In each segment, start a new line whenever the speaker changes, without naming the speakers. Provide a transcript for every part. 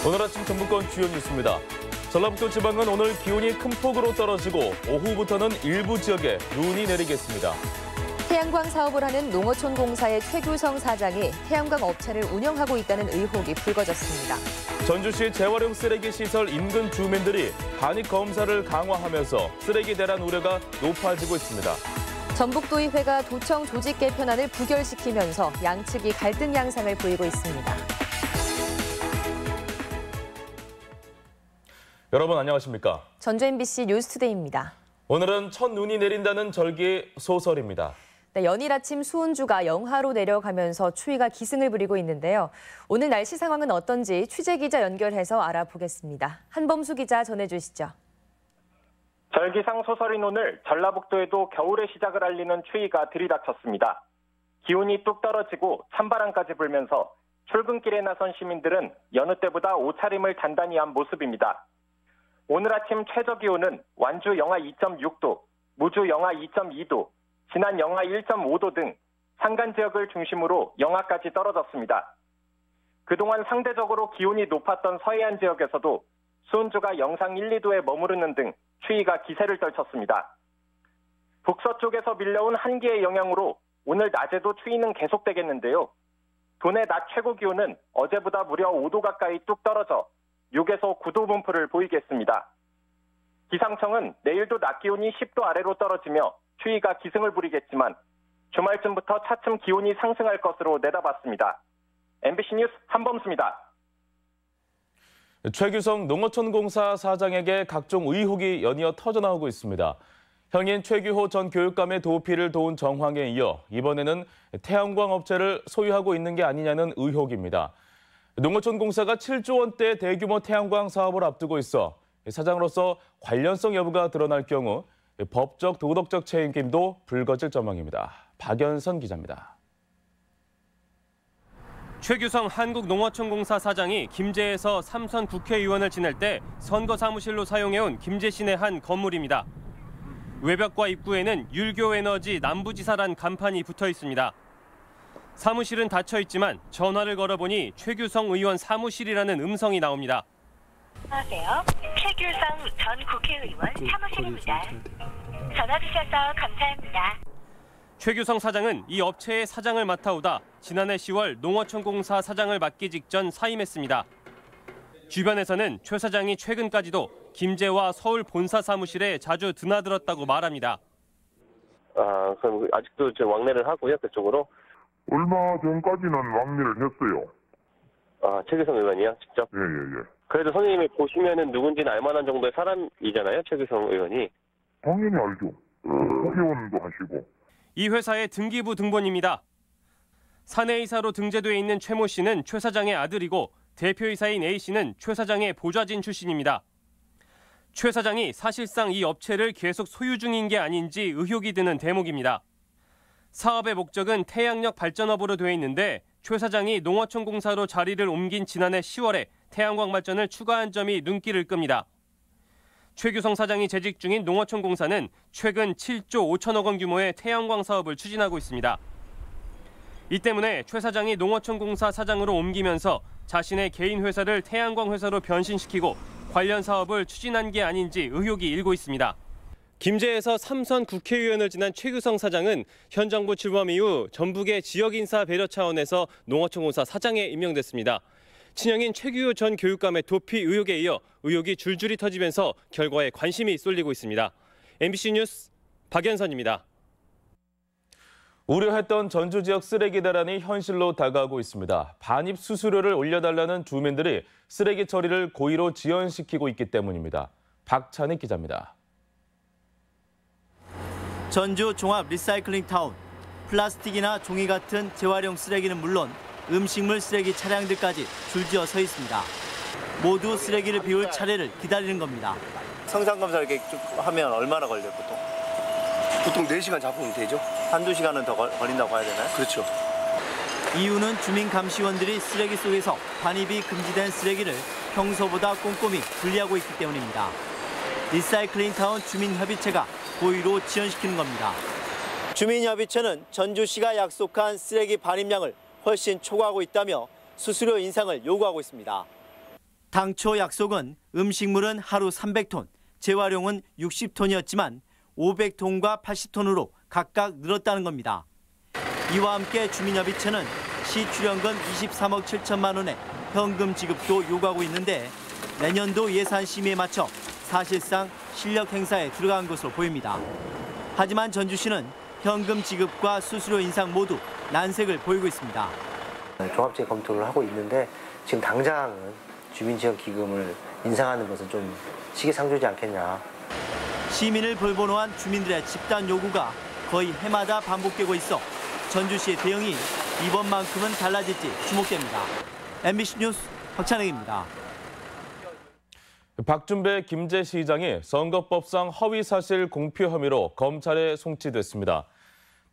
오늘 아침 전북권 주요 뉴스입니다. 전라북도 지방은 오늘 기온이 큰 폭으로 떨어지고 오후부터는 일부 지역에 눈이 내리겠습니다.
태양광 사업을 하는 농어촌 공사의 최규성 사장이 태양광 업체를 운영하고 있다는 의혹이 불거졌습니다.
전주시 재활용 쓰레기 시설 인근 주민들이 반입 검사를 강화하면서 쓰레기 대란 우려가 높아지고 있습니다.
전북도의회가 도청 조직 개편안을 부결시키면서 양측이 갈등 양상을 보이고 있습니다.
여러분 안녕하십니까?
전주 MBC 뉴스투데이입니다.
오늘은 첫눈이 내린다는 절기의 소설입니다.
네, 연일 아침 수온주가 영하로 내려가면서 추위가 기승을 부리고 있는데요. 오늘 날씨 상황은 어떤지 취재기자 연결해서 알아보겠습니다. 한범수 기자 전해주시죠.
절기상 소설인 오늘 전라북도에도 겨울의 시작을 알리는 추위가 들이닥쳤습니다. 기온이 뚝 떨어지고 찬바람까지 불면서 출근길에 나선 시민들은 여느 때보다 옷차림을 단단히 한 모습입니다. 오늘 아침 최저기온은 완주 영하 2.6도, 무주 영하 2.2도, 진안 영하 1.5도 등 산간 지역을 중심으로 영하까지 떨어졌습니다. 그동안 상대적으로 기온이 높았던 서해안 지역에서도 수온주가 영상 1, 2도에 머무르는 등 추위가 기세를 떨쳤습니다. 북서쪽에서 밀려온 한기의 영향으로 오늘 낮에도 추위는 계속되겠는데요. 도내 낮 최고 기온은 어제보다 무려 5도 가까이 뚝 떨어져 6에서 9도 분포를 보이겠습니다. 기상청은 내일도 낮 기온이 10도 아래로 떨어지며 추위가 기승을 부리겠지만 주말쯤부터 차츰 기온이 상승할 것으로 내다봤습니다. MBC 뉴스 한범수입니다.
최규성 농어촌공사 사장에게 각종 의혹이 연이어 터져나오고 있습니다. 형인 최규호 전 교육감의 도피를 도운 정황에 이어 이번에는 태양광 업체를 소유하고 있는 게 아니냐는 의혹입니다. 농어촌공사가 7조 원대 대규모 태양광 사업을 앞두고 있어 사장으로서 관련성 여부가 드러날 경우 법적, 도덕적 책임도 불거질 전망입니다. 박연선 기자입니다.
최규성 한국농어촌공사 사장이 김제에서 삼선 국회의원을 지낼 때 선거 사무실로 사용해온 김제 시내 한 건물입니다. 외벽과 입구에는 율교에너지 남부지사란 간판이 붙어 있습니다. 사무실은 닫혀 있지만 전화를 걸어보니 최규성 의원 사무실이라는 음성이 나옵니다.
안녕하세요. 최규성 전 국회의원 사무실입니다. 전화 주셔서 감사합니다.
최규성 사장은 이 업체의 사장을 맡아오다 지난해 10월 농어촌공사 사장을 맡기 직전 사임했습니다. 주변에서는 최 사장이 최근까지도 김제와 서울 본사 사무실에 자주 드나들었다고 말합니다.
그럼 아직도 좀 왕래를 하고요, 그쪽으로?
얼마 전까지는 왕래를 했어요.
최규성 의원이요? 직접?
예.
그래도 선생님이 보시면은 누군지는 알만한 정도의 사람이잖아요, 최규성 의원이.
당연히 알죠. 국회의원도 하시고.
이 회사의 등기부 등본입니다. 사내이사로 등재돼 있는 최모 씨는 최 사장의 아들이고 대표이사인 A 씨는 최 사장의 보좌진 출신입니다. 최 사장이 사실상 이 업체를 계속 소유 중인 게 아닌지 의혹이 드는 대목입니다. 사업의 목적은 태양력 발전업으로 돼 있는데 최 사장이 농어촌공사로 자리를 옮긴 지난해 10월에 태양광 발전을 추가한 점이 눈길을 끕니다. 최규성 사장이 재직 중인 농어촌공사는 최근 7조 5천억 원 규모의 태양광 사업을 추진하고 있습니다. 이 때문에 최 사장이 농어촌공사 사장으로 옮기면서 자신의 개인 회사를 태양광 회사로 변신시키고 관련 사업을 추진한 게 아닌지 의혹이 일고 있습니다. 김제에서 삼선 국회의원을 지낸 최규성 사장은 현 정부 출범 이후 전북의 지역 인사 배려 차원에서 농어촌공사 사장에 임명됐습니다. 친형인 최규호 전 교육감의 도피 의혹에 이어 의혹이 줄줄이 터지면서 결과에 관심이 쏠리고 있습니다. MBC 뉴스 박연선입니다.
우려했던 전주 지역 쓰레기 대란이 현실로 다가오고 있습니다. 반입 수수료를 올려달라는 주민들이 쓰레기 처리를 고의로 지연시키고 있기 때문입니다. 박찬익 기자입니다.
전주 종합 리사이클링 타운. 플라스틱이나 종이 같은 재활용 쓰레기는 물론 음식물 쓰레기 차량들까지 줄지어 서 있습니다. 모두 쓰레기를 비울 차례를 기다리는 겁니다.
성상검사 이렇게 쭉 하면 얼마나 걸려요, 보통?
보통 4시간 잡으면 되죠.
한두 시간은 더 걸린다고 봐야 되나요?
그렇죠.
이유는 주민 감시원들이 쓰레기 속에서 반입이 금지된 쓰레기를 평소보다 꼼꼼히 분리하고 있기 때문입니다. 리사이클링 타운 주민협의체가 고의로 지연시키는 겁니다. 주민협의체는 전주시가 약속한 쓰레기 반입량을 훨씬 초과하고 있다며 수수료 인상을 요구하고 있습니다. 당초 약속은 음식물은 하루 300톤, 재활용은 60톤이었지만 500톤과 80톤으로 각각 늘었다는 겁니다. 이와 함께 주민협의체는 시 출연금 23억 7천만 원의 현금 지급도 요구하고 있는데 내년도 예산 심의에 맞춰 사실상 실력 행사에 들어간 것으로 보입니다. 하지만 전주시는 현금 지급과 수수료 인상 모두 난색을 보이고 있습니다.
종합적인 검토를 하고 있는데 지금 당장은 주민지원기금을 인상하는 것은 좀 시기상조지 않겠냐.
시민을 볼보노한 주민들의 집단 요구가 거의 해마다 반복되고 있어 전주시의 대응이 이번만큼은 달라질지 주목됩니다. MBC 뉴스 박찬혁입니다.
박준배 김제시장이 선거법상 허위사실 공표 혐의로 검찰에 송치됐습니다.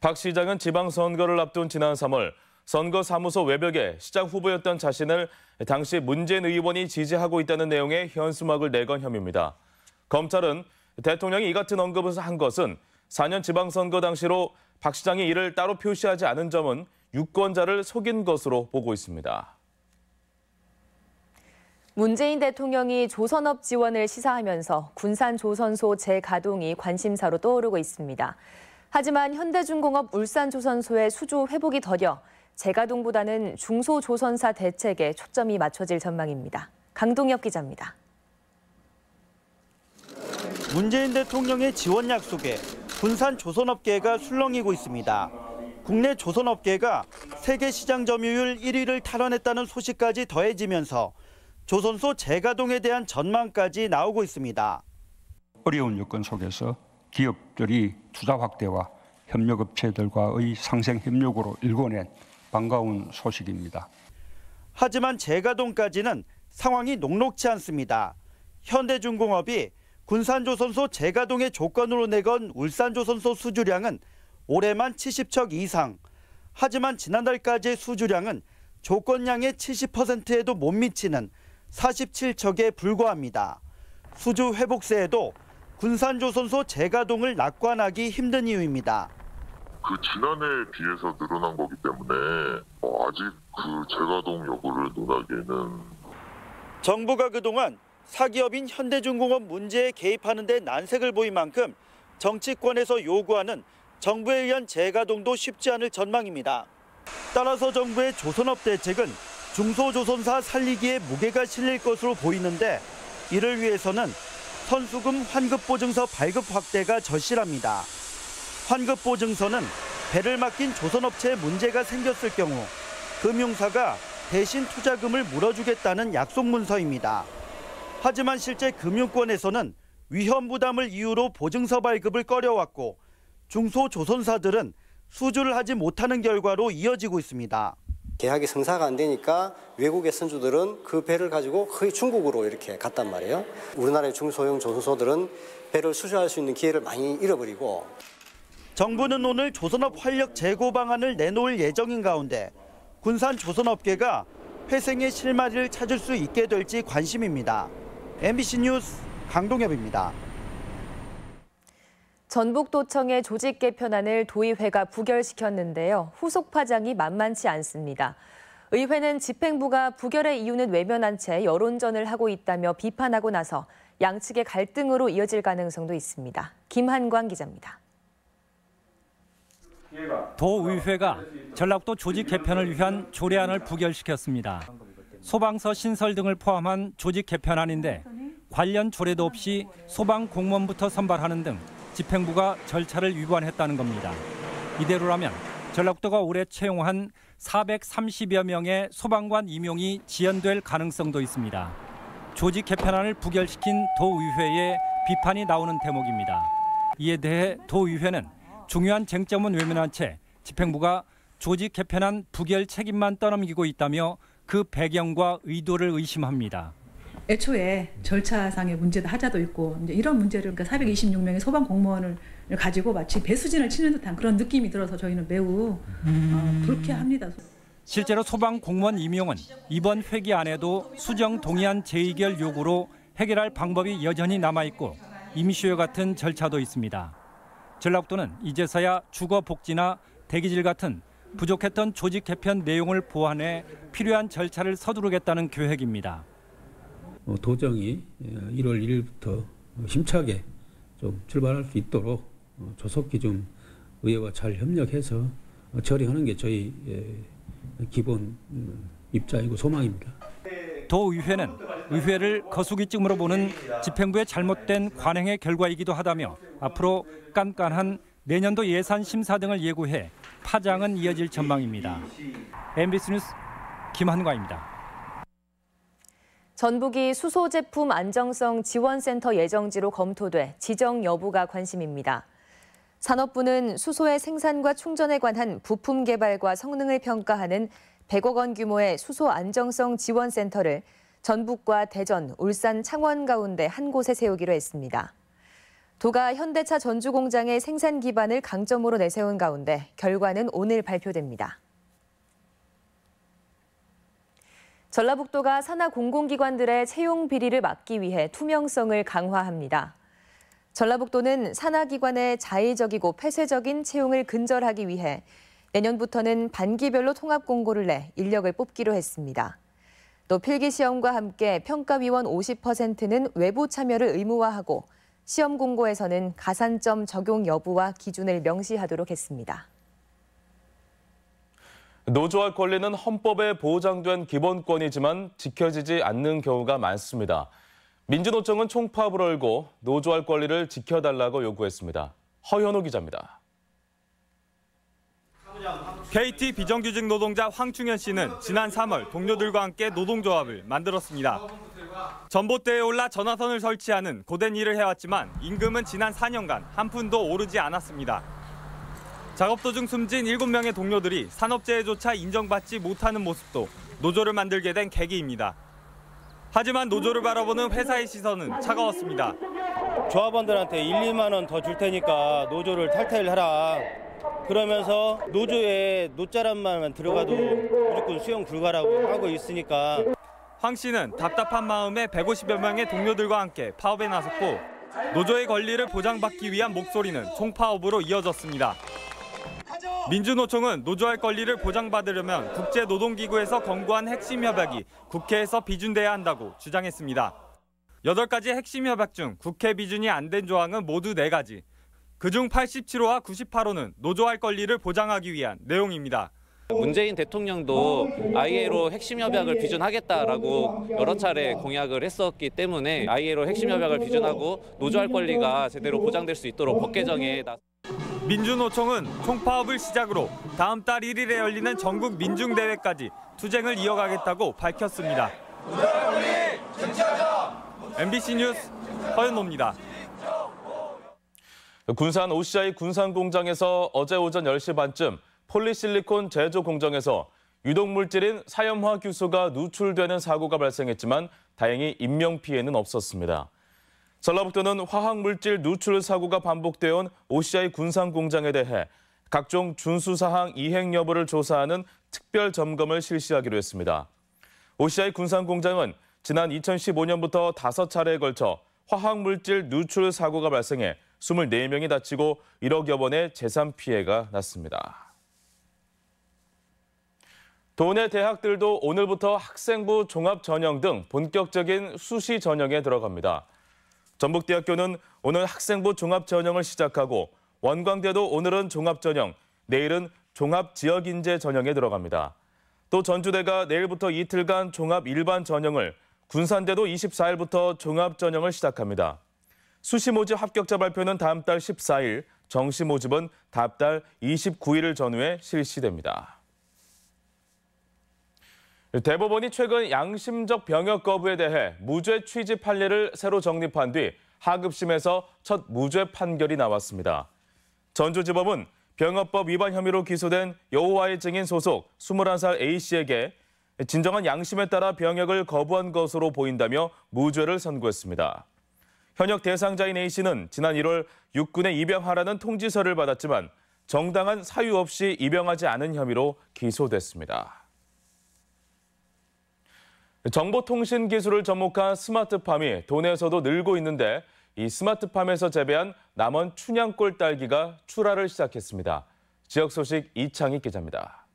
박 시장은 지방선거를 앞둔 지난 3월 선거사무소 외벽에 시장 후보였던 자신을 당시 문재인 의원이 지지하고 있다는 내용의 현수막을 내건 혐의입니다. 검찰은 대통령이 이 같은 언급을 한 것은 4년 지방선거 당시로 박 시장이 이를 따로 표시하지 않은 점은 유권자를 속인 것으로 보고 있습니다.
문재인 대통령이 조선업 지원을 시사하면서 군산조선소 재가동이 관심사로 떠오르고 있습니다. 하지만 현대중공업 울산조선소의 수주 회복이 더뎌 재가동보다는 중소조선사 대책에 초점이 맞춰질 전망입니다. 강동엽 기자입니다.
문재인 대통령의 지원 약속에 군산 조선업계가 술렁이고 있습니다. 국내 조선업계가 세계 시장 점유율 1위를 탈환했다는 소식까지 더해지면서 조선소 재가동에 대한 전망까지 나오고 있습니다.
어려운 여건 속에서 기업들이 투자 확대와 협력업체들과의 상생 협력으로 일궈낸 반가운 소식입니다.
하지만 재가동까지는 상황이 녹록지 않습니다. 현대중공업이 군산조선소 재가동의 조건으로 내건 울산조선소 수주량은 올해만 70척 이상. 하지만 지난달까지의 수주량은 조건량의 70%에도 못 미치는 47척에 불과합니다. 수주 회복세에도 군산조선소 재가동을 낙관하기 힘든 이유입니다.
그 지난해에 비해서 늘어난 거기 때문에 아직 그 재가동 여부를 논하기에는.
정부가 그동안 사기업인 현대중공업 문제에 개입하는 데 난색을 보인 만큼 정치권에서 요구하는 정부에 의한 재가동도 쉽지 않을 전망입니다. 따라서 정부의 조선업 대책은 중소조선사 살리기에 무게가 실릴 것으로 보이는데 이를 위해서는 선수금 환급보증서 발급 확대가 절실합니다. 환급보증서는 배를 맡긴 조선업체에 문제가 생겼을 경우 금융사가 대신 투자금을 물어주겠다는 약속 문서입니다. 하지만 실제 금융권에서는 위험 부담을 이유로 보증서 발급을 꺼려왔고 중소조선사들은 수주를 하지 못하는 결과로 이어지고 있습니다.
계약이 성사가 안 되니까 외국의 선주들은 그 배를 가지고 거의 중국으로 이렇게 갔단 말이에요. 우리나라의 중소형 조선소들은 배를 수주할 수 있는 기회를 많이 잃어버리고.
정부는 오늘 조선업 활력 재고 방안을 내놓을 예정인 가운데 군산 조선업계가 회생의 실마리를 찾을 수 있게 될지 관심입니다. MBC 뉴스 강동엽입니다.
전북도청의 조직 개편안을 도의회가 부결시켰는데요. 후속 파장이 만만치 않습니다. 의회는 집행부가 부결의 이유는 외면한 채 여론전을 하고 있다며 비판하고 나서 양측의 갈등으로 이어질 가능성도 있습니다. 김한광 기자입니다.
도의회가 전라북도 조직 개편을 위한 조례안을 부결시켰습니다. 소방서 신설 등을 포함한 조직 개편안인데 관련 조례도 없이 소방 공무원부터 선발하는 등 집행부가 절차를 위반했다는 겁니다. 이대로라면 전라북도가 올해 채용한 430여 명의 소방관 임용이 지연될 가능성도 있습니다. 조직 개편안을 부결시킨 도의회에 비판이 나오는 대목입니다. 이에 대해 도의회는 중요한 쟁점은 외면한 채 집행부가 조직 개편안 부결 책임만 떠넘기고 있다며 그 배경과 의도를 의심합니다.
애초에 절차상의 문제도 하자도 있고 이제 이런 문제를 그러니까 426명의 소방 공무원을 가지고 마치 배수진을 치는 듯한 그런 느낌이 들어서 저희는 매우 불쾌합니다.
실제로 소방 공무원 임용은 이번 회기 안에도 수정 동의안 재의결 요구로 해결할 방법이 여전히 남아있고 임시회 같은 절차도 있습니다. 전라북도는 이제서야 주거복지나 대기질 같은 부족했던 조직 개편 내용을 보완해 필요한 절차를 서두르겠다는 계획입니다.
도정이 1월 1일부터 힘차게 좀 출발할 수 있도록 조속히 좀 의회와 잘 협력해서 처리하는 게 저희 기본 입장이고 소망입니다.
도의회는 의회를 거수기증으로 보는 집행부의 잘못된 관행의 결과이기도 하다며 앞으로 깐깐한 내년도 예산 심사 등을 예고해 파장은 이어질 전망입니다. MBC 뉴스 김한과입니다.
전북이 수소 제품 안정성 지원센터 예정지로 검토돼 지정 여부가 관심입니다. 산업부는 수소의 생산과 충전에 관한 부품 개발과 성능을 평가하는 100억 원 규모의 수소 안정성 지원센터를 전북과 대전, 울산, 창원 가운데 한 곳에 세우기로 했습니다. 도가 현대차 전주 공장의 생산 기반을 강점으로 내세운 가운데 결과는 오늘 발표됩니다. 전라북도가 산하 공공기관들의 채용 비리를 막기 위해 투명성을 강화합니다. 전라북도는 산하기관의 자의적이고 폐쇄적인 채용을 근절하기 위해 내년부터는 반기별로 통합 공고를 내 인력을 뽑기로 했습니다. 또 필기시험과 함께 평가위원 50%는 외부 참여를 의무화하고 시험 공고에서는 가산점 적용 여부와 기준을 명시하도록 했습니다.
노조할 권리는 헌법에 보장된 기본권이지만 지켜지지 않는 경우가 많습니다. 민주노총은 총파업을 열고 노조할 권리를 지켜달라고 요구했습니다. 허현호 기자입니다.
KT 비정규직 노동자 황충현 씨는 지난 3월 동료들과 함께 노동조합을 만들었습니다. 전봇대에 올라 전화선을 설치하는 고된 일을 해왔지만 임금은 지난 4년간 한 푼도 오르지 않았습니다. 작업 도중 숨진 7명의 동료들이 산업재해조차 인정받지 못하는 모습도 노조를 만들게 된 계기입니다. 하지만 노조를 바라보는 회사의 시선은 차가웠습니다.
조합원들한테 1, 2만 원 더 줄 테니까 노조를 탈퇴하라. 그러면서 노조에 노자란만 들어가도 무조건 수용 불가라고 하고 있으니까.
황 씨는 답답한 마음에 150여 명의 동료들과 함께 파업에 나섰고 노조의 권리를 보장받기 위한 목소리는 총파업으로 이어졌습니다. 민주노총은 노조할 권리를 보장받으려면 국제노동기구에서 권고한 핵심 협약이 국회에서 비준돼야 한다고 주장했습니다. 8가지 핵심 협약 중 국회 비준이 안 된 조항은 모두 4가지. 그중 87호와 98호는 노조할 권리를 보장하기 위한 내용입니다.
문재인 대통령도 ILO 핵심 협약을 비준하겠다라고 여러 차례 공약을 했었기 때문에 ILO 핵심 협약을 비준하고 노조할 권리가 제대로 보장될 수 있도록 법 개정에
민주노총은 총파업을 시작으로 다음 달 1일에 열리는 전국 민중대회까지 투쟁을 이어가겠다고 밝혔습니다. MBC 뉴스 허연호입니다.
군산 OCI 군산공장에서 어제 오전 10시 반쯤 폴리실리콘 제조 공정에서 유독물질인 사염화규소가 누출되는 사고가 발생했지만 다행히 인명피해는 없었습니다. 전라북도는 화학물질 누출 사고가 반복되어 온 OCI 군산공장에 대해 각종 준수사항 이행 여부를 조사하는 특별 점검을 실시하기로 했습니다. OCI 군산공장은 지난 2015년부터 5차례에 걸쳐 화학물질 누출 사고가 발생해 24명이 다치고 1억여 원의 재산 피해가 났습니다. 도내 대학들도 오늘부터 학생부 종합전형 등 본격적인 수시 전형에 들어갑니다. 전북대학교는 오늘 학생부 종합전형을 시작하고 원광대도 오늘은 종합전형, 내일은 종합지역인재 전형에 들어갑니다. 또 전주대가 내일부터 이틀간 종합 일반 전형을, 군산대도 24일부터 종합전형을 시작합니다. 수시 모집 합격자 발표는 다음 달 14일, 정시 모집은 다음 달 29일을 전후에 실시됩니다. 대법원이 최근 양심적 병역 거부에 대해 무죄 취지 판례를 새로 정립한 뒤 하급심에서 첫 무죄 판결이 나왔습니다. 전주지법은 병역법 위반 혐의로 기소된 여호와의 증인 소속 21살 A씨에게 진정한 양심에 따라 병역을 거부한 것으로 보인다며 무죄를 선고했습니다. 현역 대상자인 A씨는 지난 1월 육군에 입영하라는 통지서를 받았지만 정당한 사유 없이 입영하지 않은 혐의로 기소됐습니다. 정보통신 기술을 접목한 스마트팜이 도내에서도 늘고 있는데 이 스마트팜에서 재배한 남원 춘향골 딸기가 출하를 시작했습니다. 지역 소식 이창희 기자입니다.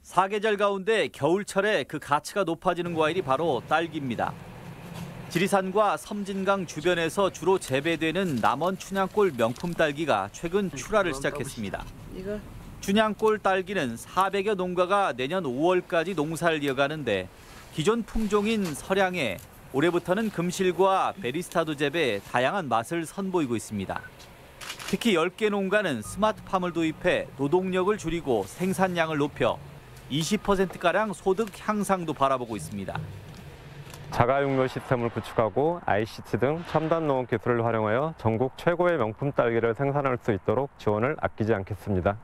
사계절 가운데 겨울철에 그 가치가 높아지는 과일이 바로 딸기입니다. 지리산과 섬진강 주변에서 주로 재배되는 남원 춘향골 명품 딸기가 최근 출하를 시작했습니다. 춘향골 딸기는 400여 농가가 내년 5월까지 농사를 이어가는데 기존 품종인 설향에 올해부터는 금실과 베리스타도 재배해 다양한 맛을 선보이고 있습니다. 특히 10개 농가는 스마트팜을 도입해 노동력을 줄이고 생산량을 높여 20%가량 소득 향상도 바라보고 있습니다.
자가용료 시스템을 구축하고 ICT 등 첨단 농업 기술을 활용하여 전국 최고의 명품 딸기를 생산할 수 있도록 지원을 아끼지 않겠습니다.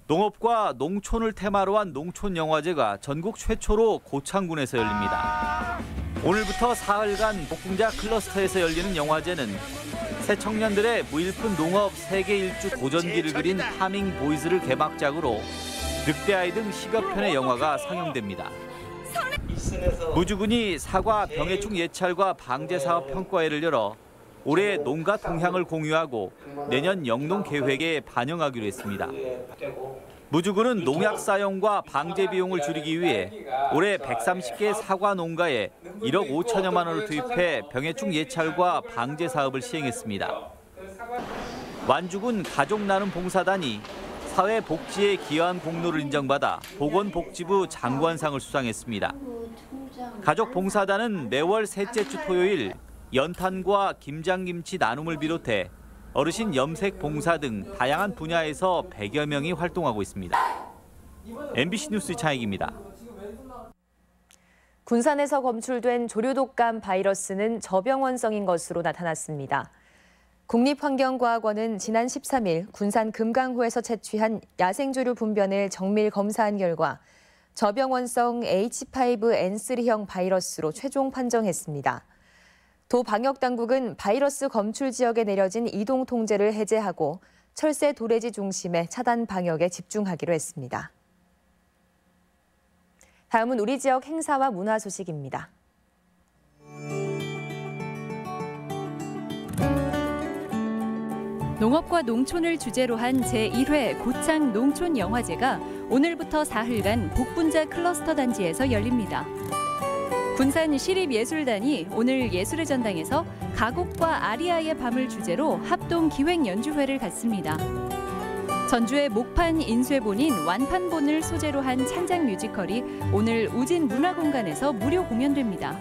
농업과 농촌을 테마로 한 농촌영화제가 전국 최초로 고창군에서 열립니다. 오늘부터 사흘간 복궁자 클러스터에서 열리는 영화제는 새 청년들의 무일푼 농업 세계 일주 도전기를 그린 파밍 보이즈를 개막작으로 늑대아이 등 10여 편의 영화가 상영됩니다. 무주군이 사과 병해충 예찰과 방제 사업 평가회를 열어 올해 농가 동향을 공유하고 내년 영농 계획에 반영하기로 했습니다. 무주군은 농약 사용과 방제 비용을 줄이기 위해 올해 130개 사과 농가에 1억 5천여만 원을 투입해 병해충 예찰과 방제 사업을 시행했습니다. 완주군 가족나눔 봉사단이 사회복지에 기여한 공로를 인정받아 보건복지부 장관상을 수상했습니다. 가족봉사단은 매월 셋째 주 토요일 연탄과 김장김치 나눔을 비롯해 어르신 염색 봉사 등 다양한 분야에서 100여 명이 활동하고 있습니다. MBC 뉴스 이창익입니다.
군산에서 검출된 조류독감 바이러스는 저병원성인 것으로 나타났습니다. 국립환경과학원은 지난 13일 군산 금강호에서 채취한 야생조류 분변을 정밀 검사한 결과 저병원성 H5N3형 바이러스로 최종 판정했습니다. 도 방역당국은 바이러스 검출 지역에 내려진 이동 통제를 해제하고 철새 도래지 중심의 차단 방역에 집중하기로 했습니다. 다음은 우리 지역 행사와 문화 소식입니다.
농업과 농촌을 주제로 한 제1회 고창 농촌영화제가 오늘부터 사흘간 복분자 클러스터 단지에서 열립니다. 군산 시립예술단이 오늘 예술의 전당에서 가곡과 아리아의 밤을 주제로 합동 기획 연주회를 갖습니다. 전주의 목판 인쇄본인 완판본을 소재로 한 찬장 뮤지컬이 오늘 우진 문화공간에서 무료 공연됩니다.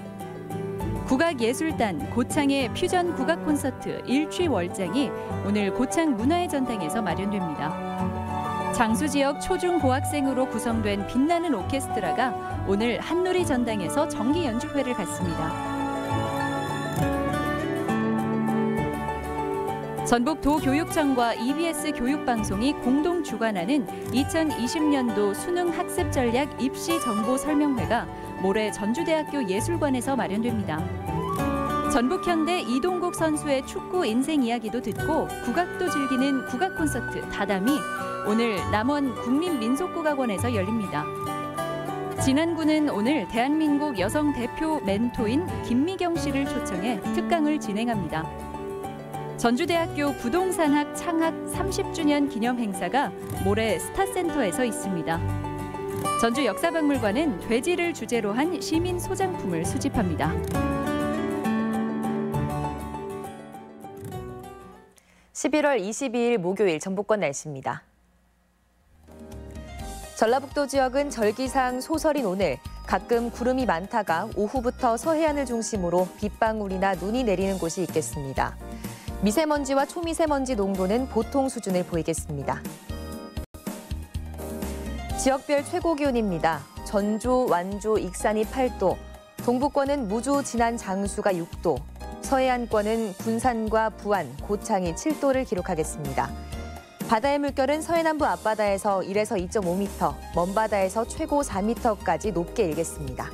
국악예술단 고창의 퓨전 국악 콘서트 일취월장이 오늘 고창 문화의 전당에서 마련됩니다. 장수 지역 초중고학생으로 구성된 빛나는 오케스트라가 오늘 한누리 전당에서 정기 연주회를 갖습니다. 전북도교육청과 EBS 교육방송이 공동 주관하는 2020년도 수능 학습 전략 입시 정보 설명회가 모레 전주대학교 예술관에서 마련됩니다. 전북현대 이동국 선수의 축구 인생 이야기도 듣고 국악도 즐기는 국악 콘서트 다담이 오늘 남원 국민민속국악원에서 열립니다. 진안군은 오늘 대한민국 여성 대표 멘토인 김미경 씨를 초청해 특강을 진행합니다. 전주대학교 부동산학 창학 30주년 기념 행사가 모레 스타센터에서 있습니다. 전주 역사박물관은 돼지를 주제로 한 시민 소장품을 수집합니다.
11월 22일 목요일 전북권 날씨입니다. 전라북도 지역은 절기상 소설인 오늘 가끔 구름이 많다가 오후부터 서해안을 중심으로 빗방울이나 눈이 내리는 곳이 있겠습니다. 미세먼지와 초미세먼지 농도는 보통 수준을 보이겠습니다. 지역별 최고 기온입니다. 전주, 완주, 익산이 8도, 동부권은 무주, 진안, 장수가 6도, 서해안권은 군산과 부안, 고창이 7도를 기록하겠습니다. 바다의 물결은 서해남부 앞바다에서 1에서 2.5m, 먼바다에서 최고 4m까지 높게 일겠습니다.